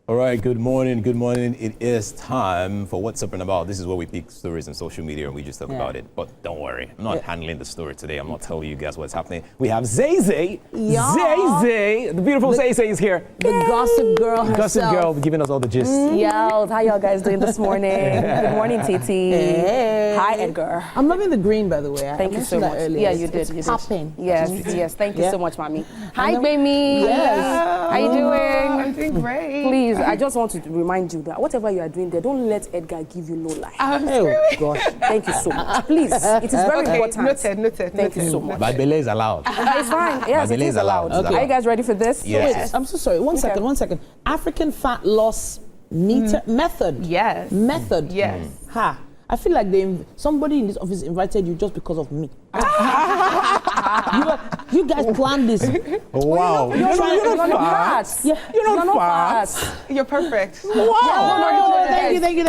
All right, good morning, good morning. It is time for What's Up and About. This is where we pick stories on social media and we just talk about it. But don't worry, I'm not handling the story today. I'm not telling you guys what's happening. We have Zay. Zay, the beautiful Zay is here. The gossip girl herself. Gossip girl giving us all the gist. Yo, how y'all guys doing this morning? Good morning, Titi. Hey. Hi, Edgar. I'm loving the green, by the way. Thank you so much. Earlier. Yeah, you did. You did. Popping. Yes. Thank you so much, mommy. Hi, baby. Yes. How you doing? I'm doing great. Please, I just want to remind you that whatever you are doing there, don't let Edgar give you no lie. Oh, gosh. Thank you so much. Please, it is very important. Noted. Thank you so much. Babele is allowed. It's fine. Yes, it is allowed. Okay. Are you guys ready for this? Yes. I'm so sorry. One second. African fat loss method. Yes. Method. Yes. Ha. I feel like somebody in this office invited you just because of me. you guys planned this. Wow. You're not fat. Yeah. You're not fat. You're perfect. Wow. Thank you.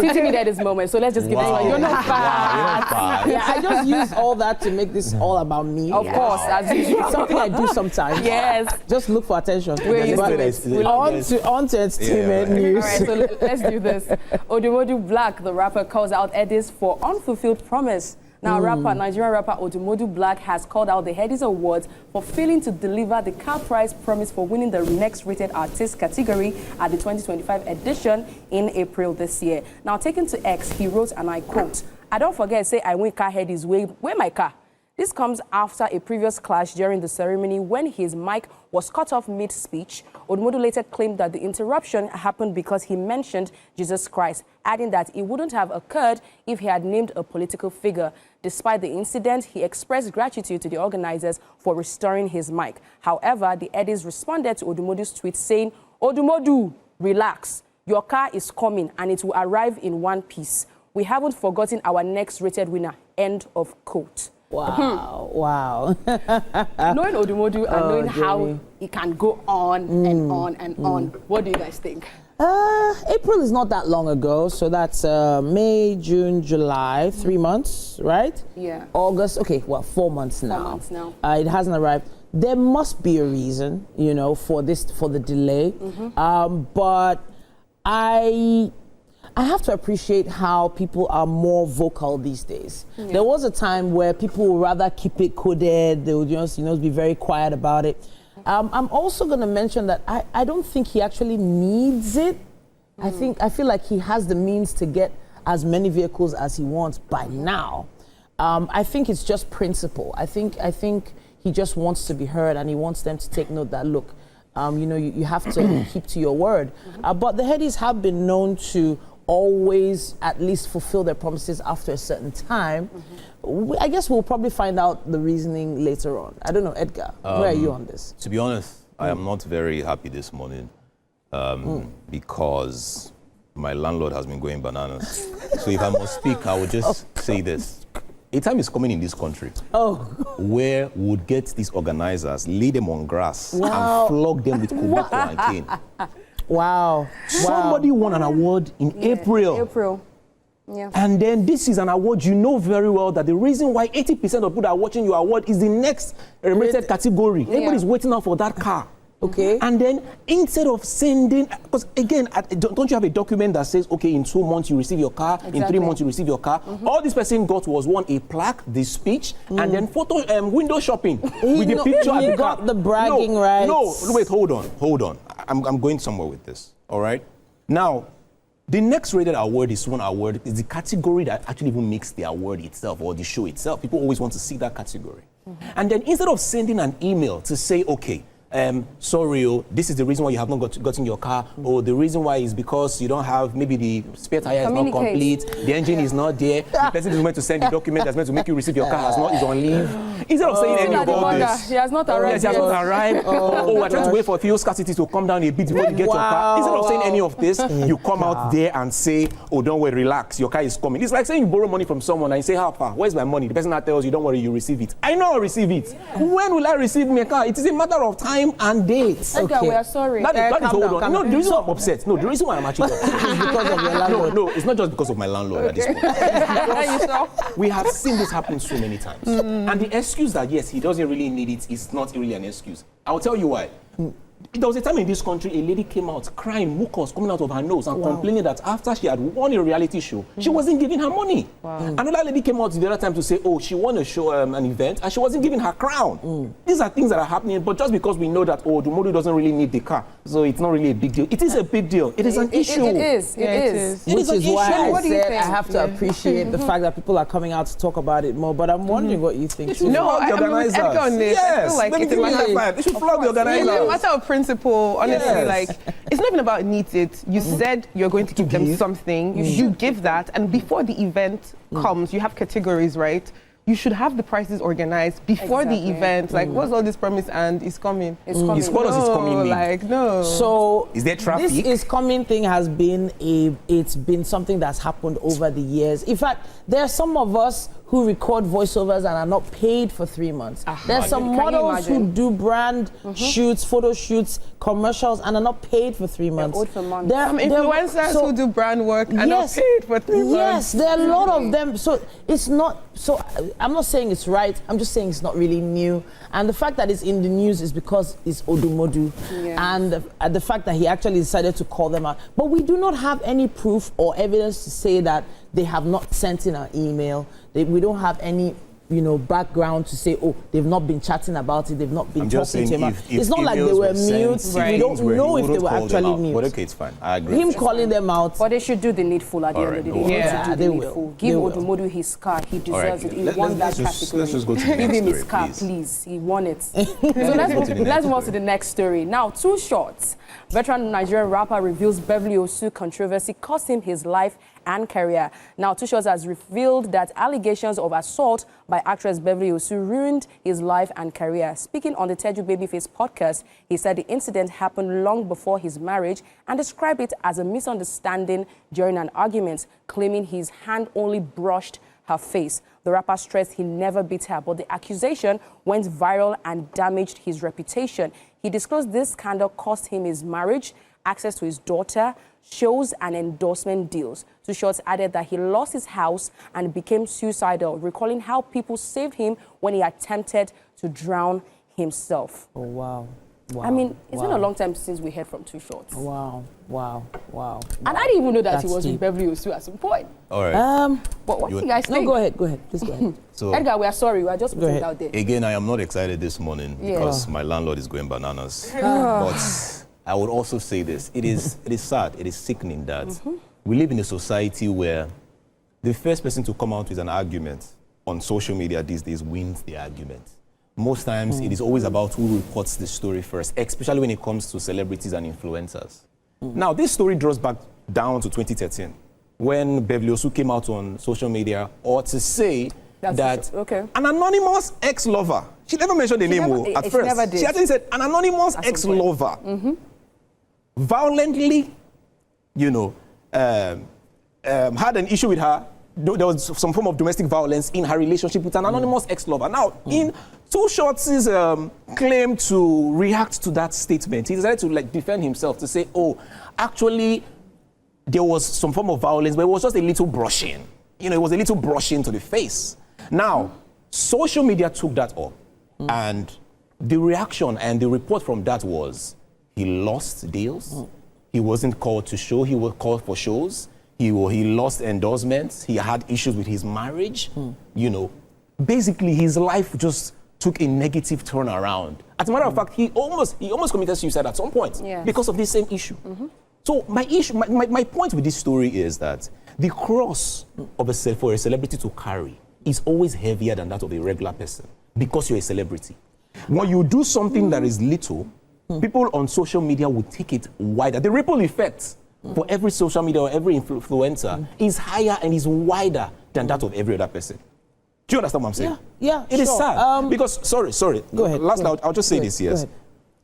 Titi needed this moment, so let's just give it to her. You're not fat. Yeah, I just used all that to make this all about me. Of course, as usual. Something I do sometimes. Yes. Just look for attention. We're used to it. On to entertainment news. All right, so let's do this. Odumodublvck, the rapper, calls out Headies for unfulfilled promise. Now, Nigerian rapper Odumodublvck has called out the Headies Awards for failing to deliver the car prize promise for winning the next rated artist category at the 2025 edition in April this year. Now, taken to X, he wrote, and I quote, "I don't forget, say I win car Headies, where my car?" This comes after a previous clash during the ceremony when his mic was cut off mid-speech. Odumodu later claimed that the interruption happened because he mentioned Jesus Christ, adding that it wouldn't have occurred if he had named a political figure. Despite the incident, he expressed gratitude to the organizers for restoring his mic. However, the Headies responded to Odumodu's tweet saying, "Odumodu, relax. Your car is coming and it will arrive in one piece. We haven't forgotten our next rated winner." End of quote. Wow. Knowing Odumodu and knowing how he can go on and on, what do you guys think? April is not that long ago, so that's May, June, July, 3 months, right? Yeah. August, okay, well, 4 months now. 4 months now. It hasn't arrived. There must be a reason, for the delay. But I have to appreciate how people are more vocal these days. Yeah. There was a time where people would rather keep it coded. They would just, be very quiet about it. I'm also going to mention that I don't think he actually needs it. I feel like he has the means to get as many vehicles as he wants by now. I think it's just principle. I think he just wants to be heard, and he wants them to take note that, look, you have to keep to your word. But the Headies have been known to always at least fulfill their promises after a certain time. I guess we'll probably find out the reasoning later on. I don't know, Edgar, where are you on this? To be honest, I am not very happy this morning because my landlord has been going bananas. So if I must speak, I will just say this. A time is coming in this country where we would get these organizers, lay them on grass and flog them with koboko and cane. Wow. Somebody won an award in April. Yeah. And then this is an award you know very well that the reason why 80% of people that are watching your award is the next rated category. Everybody's waiting out for that car. Okay. And then instead of sending, because again, don't you have a document that says, okay, in 2 months you receive your car, in 3 months you receive your car. All this person got was a plaque, the speech, and then window shopping with the picture of the car. Got the bragging rights. No, wait, hold on. I'm going somewhere with this, all right? Now, the next rated award is one award, is the category that actually even makes the award itself or the show itself. People always want to see that category. And then instead of sending an email to say, okay, sorry, this is the reason why you have not gotten your car, or the reason why is because you don't have, maybe the spare tire is not complete, the engine is not there, the person who's meant to send the document that's meant to make you receive your car is on leave. Instead of saying any of all this, he has not arrived. Yes, he has not arrived. We're trying to wait for fuel scarcity to come down a bit before you get your car. Instead of saying any of this, you come out there and say, oh, don't worry, relax, your car is coming. It's like saying you borrow money from someone and you say, how far? Where's my money? The person that tells you, don't worry, you receive it. I know I'll receive it. When will I receive my car? It is a matter of time and date. Edgar, we are sorry. That is hold on. No, the reason why I'm upset. No, the reason why I'm actually upset is because of your landlord. No, it's not just because of my landlord at this point. It's because we have seen this happen so many times. And the excuse that, yes, he doesn't really need it is not really an excuse. I'll tell you why. There was a time in this country, a lady came out crying, mucus coming out of her nose and complaining that after she had won a reality show, she wasn't giving her money. Another lady came out the other time to say, oh, she won a show, an event, and she wasn't giving her crown. These are things that are happening, but just because we know that, oh, Odumodu doesn't really need the car, so it's not really a big deal. It is a big deal. It is an issue. It is. It is. Which is why I said I have to Yeah. appreciate the fact that people are coming out to talk about it more, but I'm wondering what you think. No, I'm with Edgar on this. I feel like it's a matter They should flog the It's a organizers. matter of principle, honestly. Yes. Like, it's not even about needs it. You said you're going to give them something. You give that, and before the event comes, you have categories, right? You should have the prices organized before the Exactly. event. Like, what's all this promise and it's coming? It's coming. It's what does it's coming mean? Like, no. So Is there traffic? This is coming thing has been it's been something that's happened over the years. In fact, there are some of us who record voiceovers and are not paid for 3 months. There's some Can you models who imagine? do brand shoots, photo shoots, commercials, and are not paid for 3 months. owed for months. Some influencers who do brand work and are paid for 3 months. Yes, there are a lot of them. So it's not. So I'm not saying it's right. I'm just saying it's not really new. And the fact that it's in the news is because it's Odumodu, and the fact that he actually decided to call them out. But we do not have any proof or evidence to say that they have not sent in an email. We don't have any, background to say, oh, they've not been chatting about it, they've not been talking to him. It's not like they were mute. We don't know if they were actually mute. But okay, it's fine. I agree. Him calling them out. But they should do the needful at the end of the day. Alright, They need yeah, to do they the will. needful. They Give will. Odumodu his car. He deserves it. He won that let's category. just go to the Give next him his story, car, please. please. He won it. So let's move on to the next story. Now, Too Short. Veteran Nigerian rapper reveals Beverly Osu controversy cost him his life and career. Now, Too Short has revealed that allegations of assault by actress Beverly Osu ruined his life and career. Speaking on the Teju Babyface podcast, he said the incident happened long before his marriage and described it as a misunderstanding during an argument, claiming his hand only brushed her face. The rapper stressed he never beat her, but the accusation went viral and damaged his reputation. He disclosed this scandal cost him his marriage, access to his daughter, shows and endorsement deals. Too Short added that he lost his house and became suicidal, recalling how people saved him when he attempted to drown himself. Oh, wow. I mean, it's been a long time since we heard from Too Short. Wow. And I didn't even know that he That's was with deep. Beverly Osu at some point. All right. But what do You- you guys No, think? go ahead. Please go ahead. So Edgar, we are sorry. We are just putting it ahead. out there. again, I am not excited this morning because my landlord is going bananas. But I would also say this: it is sad, it is sickening that we live in a society where the first person to come out with an argument on social media these days wins the argument. Most times, it is always about who reports the story first, especially when it comes to celebrities and influencers. Now, this story draws back down to 2013, when Beverly Osu came out on social media or to say that okay. an anonymous ex-lover, she never mentioned the name never- at she first. never did. She actually said an anonymous At some ex-lover violently, had an issue with her. There was some form of domestic violence in her relationship with an anonymous ex-lover. Now, in Too Short's claim to react to that statement, he decided to defend himself, to say, oh, actually, there was some form of violence, but it was just a little brushing. It was a little brushing to the face. Now, social media took that up, and the reaction and the report from that was he lost deals, he wasn't called to show, he was called for shows, he lost endorsements, he had issues with his marriage, Basically, his life just took a negative turnaround. As a matter of fact, he almost committed suicide at some point because of this same issue. So my point with this story is that the cross for a celebrity to carry is always heavier than that of a regular person because you're a celebrity. When you do something that is little, people on social media will take it wider. The ripple effect for every social media or every influencer is higher and is wider than that of every other person. Do you understand what I'm saying? Yeah, It is sure. sad because, sorry. Go ahead. Last, Go ahead. I'll just say Go this, ahead. yes. Go ahead.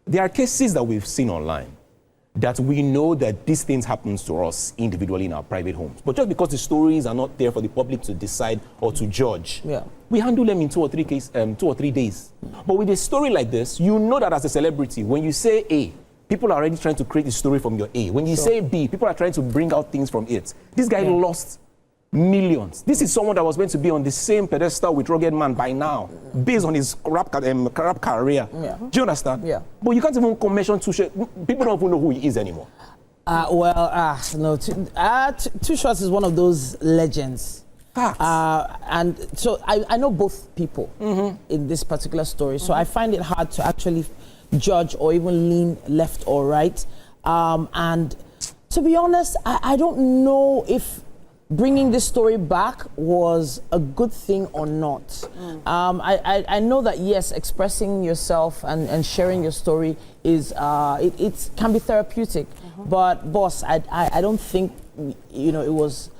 There are cases that we've seen online that we know that these things happen to us individually in our private homes. But just because the stories are not there for the public to decide or to judge, we handle them in 2 or 3 days. But with a story like this, you know that as a celebrity, when you say A, people are already trying to create a story from your A. When you say B, people are trying to bring out things from it. This guy lost Millions. This is someone that was meant to be on the same pedestal with Rugged Man by now, based on his rap career. Yeah. Do you understand? Yeah. But you can't even mention Too Short. People don't even know who he is anymore. No. Too Short is one of those legends. Facts. And so I know both people in this particular story. So I find it hard to actually judge or even lean left or right. And to be honest, I don't know if bringing this story back was a good thing or not. I know that, yes, expressing yourself and sharing your story is it can be therapeutic. But boss, I don't think it was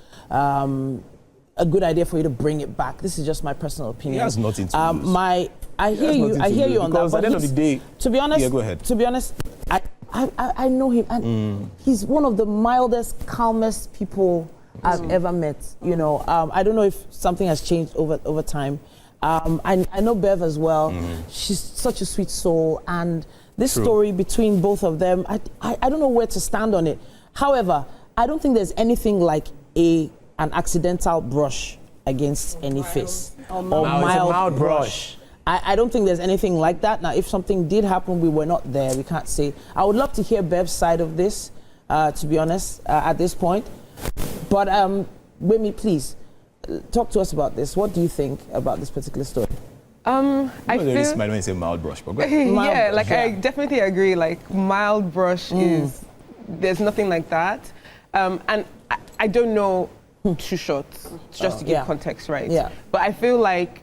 a good idea for you to bring it back. This is just my personal opinion. He has nothing to lose. I hear you on that. Because at the end of the day, to be honest, yeah, go ahead. To be honest, I know him, and he's one of the mildest, calmest people I've ever met. I don't know if something has changed over time. I know Bev as well. She's such a sweet soul, and this story between both of them, I don't know where to stand on it. However, I don't think there's anything like an accidental brush against any face or mild brush. I don't think there's anything like that. Now, if something did happen, we were not there. We can't say. I would love to hear Bev's side of this, to be honest, at this point. But Wemi, please, talk to us about this. What do you think about this particular story? I feel when you say mild brush, but go ahead. I definitely agree. Like, mild brush is, there's nothing like that. And I don't know Too Short, just to give context, right? Yeah. But I feel like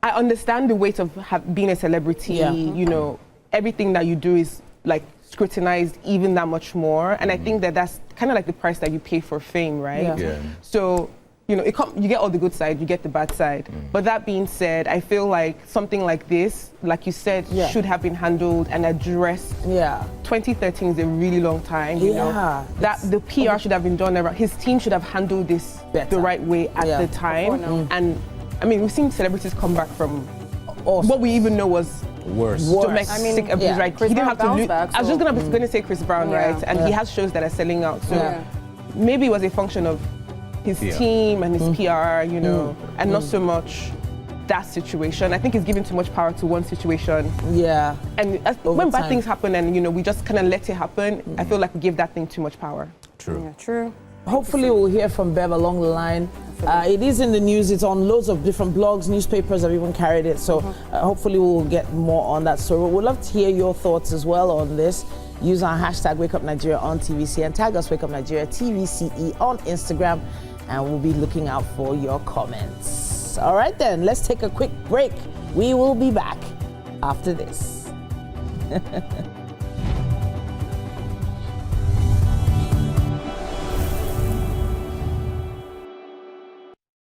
I understand the weight of being a celebrity. Yeah. Everything that you do is like scrutinized even that much more. And I think that's kind of like the price that you pay for fame, right? Yeah. So, you get all the good side, you get the bad side. But that being said, I feel like something like this, like you said, should have been handled and addressed. Yeah. 2013 is a really long time, you know. That the PR should have been done around, his team should have handled this the right way at the time. And I mean, we've seen celebrities come back from what we even know was worse. Domestic abuse, right? Chris He didn't Brown have to lose. back, I was just going to say Chris Brown, right? And he has shows that are selling out. So maybe it was a function of his team and his PR, and not so much that situation. I think it's giving too much power to one situation. Yeah. And when bad things happen and, we just kind of let it happen, I feel like we give that thing too much power. True. Yeah, true. Hopefully we'll hear from Bev along the line. It is in the news. It's on loads of different blogs, newspapers have even carried it. So hopefully we'll get more on that story. We'd love to hear your thoughts as well on this. Use our hashtag WakeUpNigeria on TVC and tag us WakeUpNigeria TVCE on Instagram, and we'll be looking out for your comments. All right then, let's take a quick break. We will be back after this.